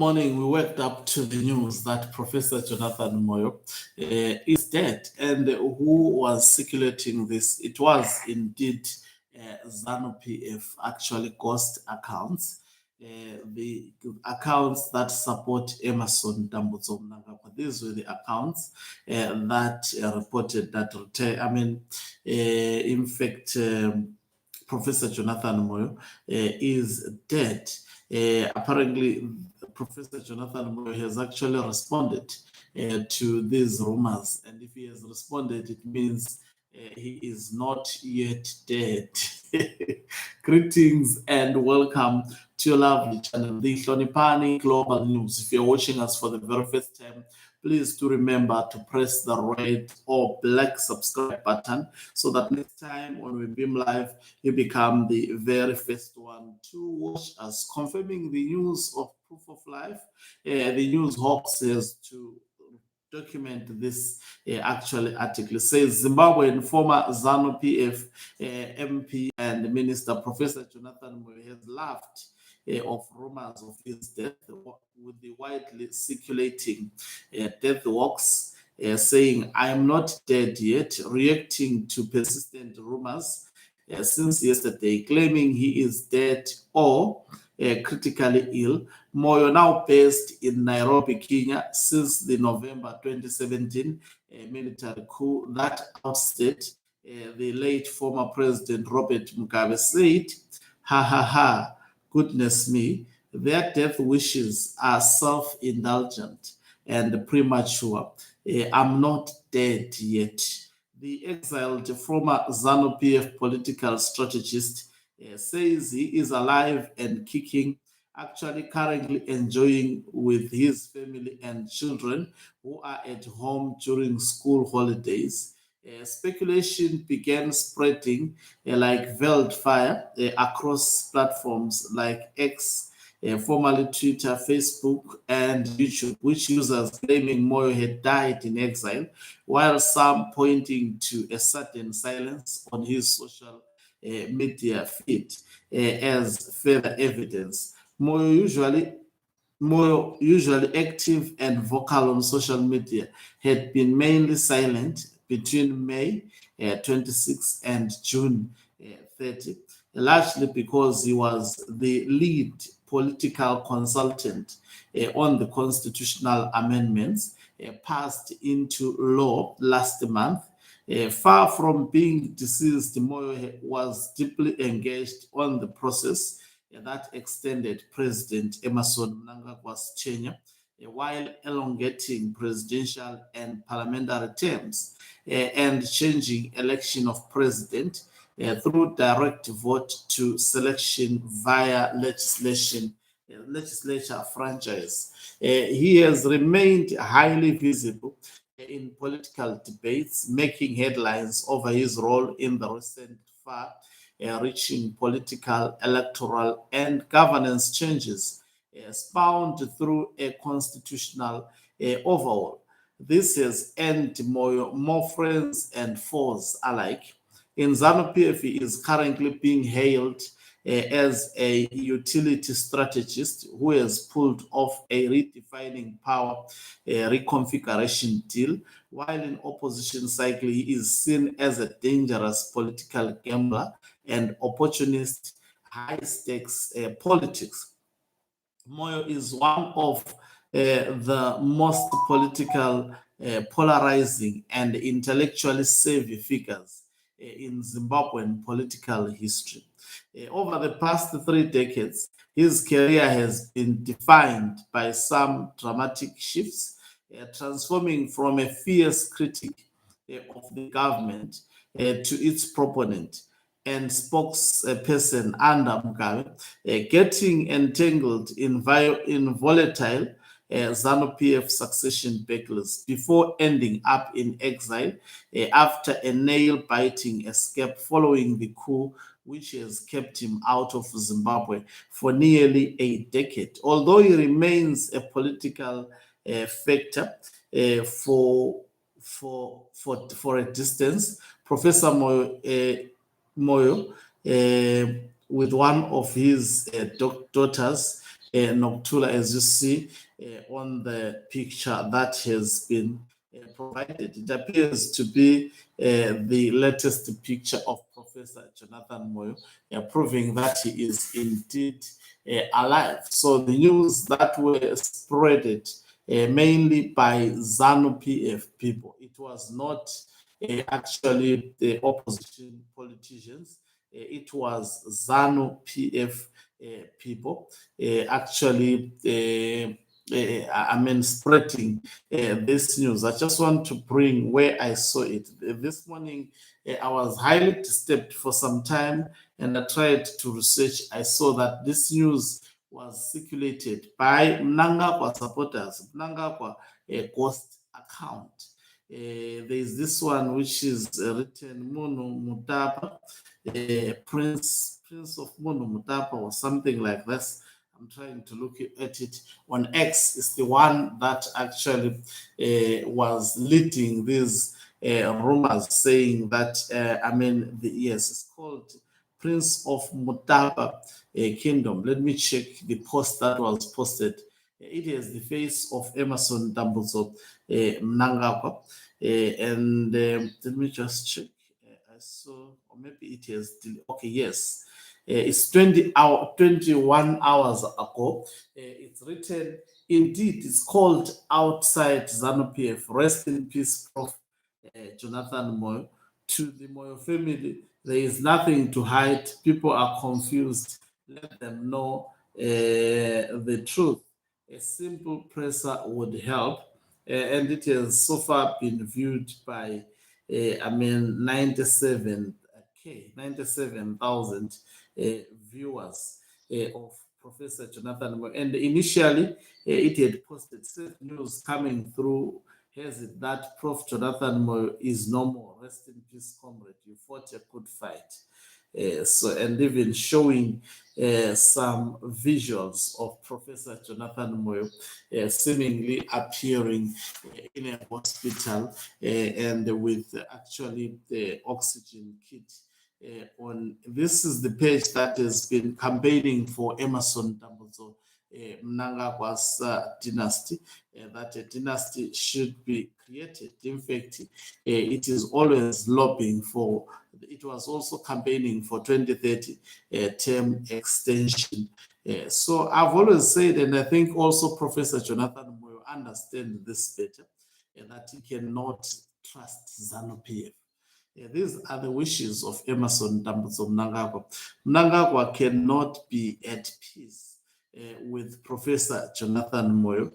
morning, we waked up to the news that Professor Jonathan Moyo is dead. And who was circulating this? It was indeed ZANU PF, actually ghost accounts. The accounts that support Emerson Dambudzo Mnangagwa. These were the accounts that reported that, in fact, Professor Jonathan Moyo is dead. Apparently, Professor Jonathan Moyo has actually responded to these rumors. And if he has responded, it means he is not yet dead. Greetings and welcome to your lovely channel, the Hlonipani Global News. If you're watching us for the very first time, please do remember to press the red or black subscribe button so that next time when we beam live, you become the very first one to watch us. Confirming the news of Proof of Life, the news hawk says to document this actually article. It says Zimbabwean former ZANU PF MP and Minister Professor Jonathan Moyo has laughed of rumors of his death with the widely circulating death walks saying, "I am not dead yet," reacting to persistent rumors since yesterday, claiming he is dead or critically ill. Moyo, now based in Nairobi, Kenya, since the November 2017 military coup that ousted the late former President Robert Mugabe, said, "Ha ha ha, goodness me, their death wishes are self-indulgent and premature. I'm not dead yet." The exiled former ZANU PF political strategist says he is alive and kicking, actually currently enjoying with his family and children who are at home during school holidays. Speculation began spreading like wildfire across platforms like X, formerly Twitter, Facebook, and YouTube, which users claiming Moyo had died in exile, while some pointing to a sudden silence on his social media feed as further evidence. Moyo, usually active and vocal on social media, had been mainly silent between May 26 and June 30, largely because he was the lead political consultant on the constitutional amendments passed into law last month. Far from being deceased, Moyo was deeply engaged on the process that extended President Emerson Mnangagwa's tenure while elongating presidential and parliamentary terms and changing election of president through direct vote to selection via legislature franchise. He has remained highly visible in political debates, making headlines over his role in the recent far-reaching political, electoral, and governance changes spawned through a constitutional overhaul. This has earned more friends and foes alike. In ZANU PF, he is currently being hailed as a utility strategist who has pulled off a redefining power reconfiguration deal, while in opposition cycle, he is seen as a dangerous political gambler and opportunist high-stakes politics. Moyo is one of the most political, polarizing, and intellectually savvy figures in Zimbabwean political history. Over the past 3 decades, his career has been defined by some dramatic shifts, transforming from a fierce critic of the government to its proponent and spokesperson under Mugabe, getting entangled in volatile ZANU PF succession battles before ending up in exile after a nail-biting escape following the coup, which has kept him out of Zimbabwe for nearly a decade. Although he remains a political factor for a distance, Professor Moyo, with one of his daughters, Noctula, as you see on the picture that has been provided. It appears to be the latest picture of Professor Jonathan Moyo, proving that he is indeed alive. So the news that were spreaded mainly by ZANU-PF people, it was not actually the opposition politicians. It was ZANU-PF people actually spreading this news. I just want to bring where I saw it. This morning, I was highly disturbed for some time and I tried to research. I saw that this news was circulated by Mnangagwa supporters, Mnangagwa ghost account. There is this one which is written Munu Mutapa, Prince of Munu Mutapa, or something like this. I'm trying to look at it. On X is the one that actually was leading these rumors, saying that yes, it's called Prince of Mutapa Kingdom. Let me check the post that was posted. It is the face of Emerson Dambuzo Mnangagwa. And let me just check. I saw, or maybe it is, okay, yes. It's 21 hours ago. It's written, indeed, it's called Outside ZANU-PF. Rest in peace, Prof Jonathan Moyo. To the Moyo family, there is nothing to hide. People are confused. Let them know the truth. A simple presser would help. And it has so far been viewed by, 97,000 viewers of Professor Jonathan Moyo. And initially, it had posted news coming through. Has it that Prof Jonathan Moyo is no more. Rest in peace, comrade. You fought a good fight. And even showing some visuals of Professor Jonathan Moyo seemingly appearing in a hospital and with actually the oxygen kit on. This is the page that has been campaigning for Emerson Dambuzo Mnangagwa's dynasty, that a dynasty should be created. In fact, it is always lobbying for. It was also campaigning for 2030 term extension. So I've always said, and I think also Professor Jonathan Moyo understands this better, that he cannot trust ZANU-PF. These are the wishes of Emerson Dambuzo Mnangagwa. Mnangagwa cannot be at peace with Professor Jonathan Moyo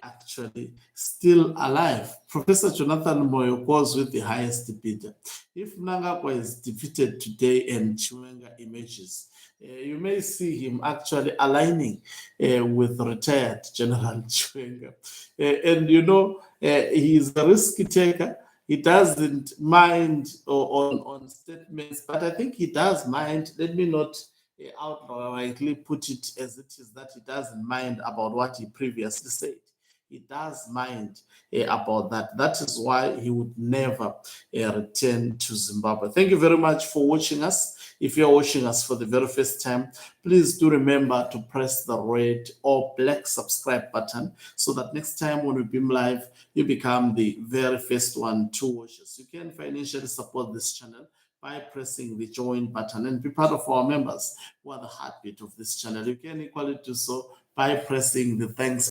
actually still alive. Professor Jonathan Moyo goes with the highest bidder. If Mnangagwa is defeated today and Chiwenga emerges, you may see him actually aligning with retired General Chiwenga. And you know, he is a risk taker. He doesn't mind on statements, but I think he does mind. Let me not outrightly put it as it is that he doesn't mind about what he previously said. He does mind about that. That is why he would never return to Zimbabwe. Thank you very much for watching us. If you're watching us for the very first time, please do remember to press the red or black subscribe button so that next time when we beam live, you become the very first one to watch us. You can financially support this channel by pressing the join button and be part of our members who are the heartbeat of this channel. You can equally do so by pressing the thanks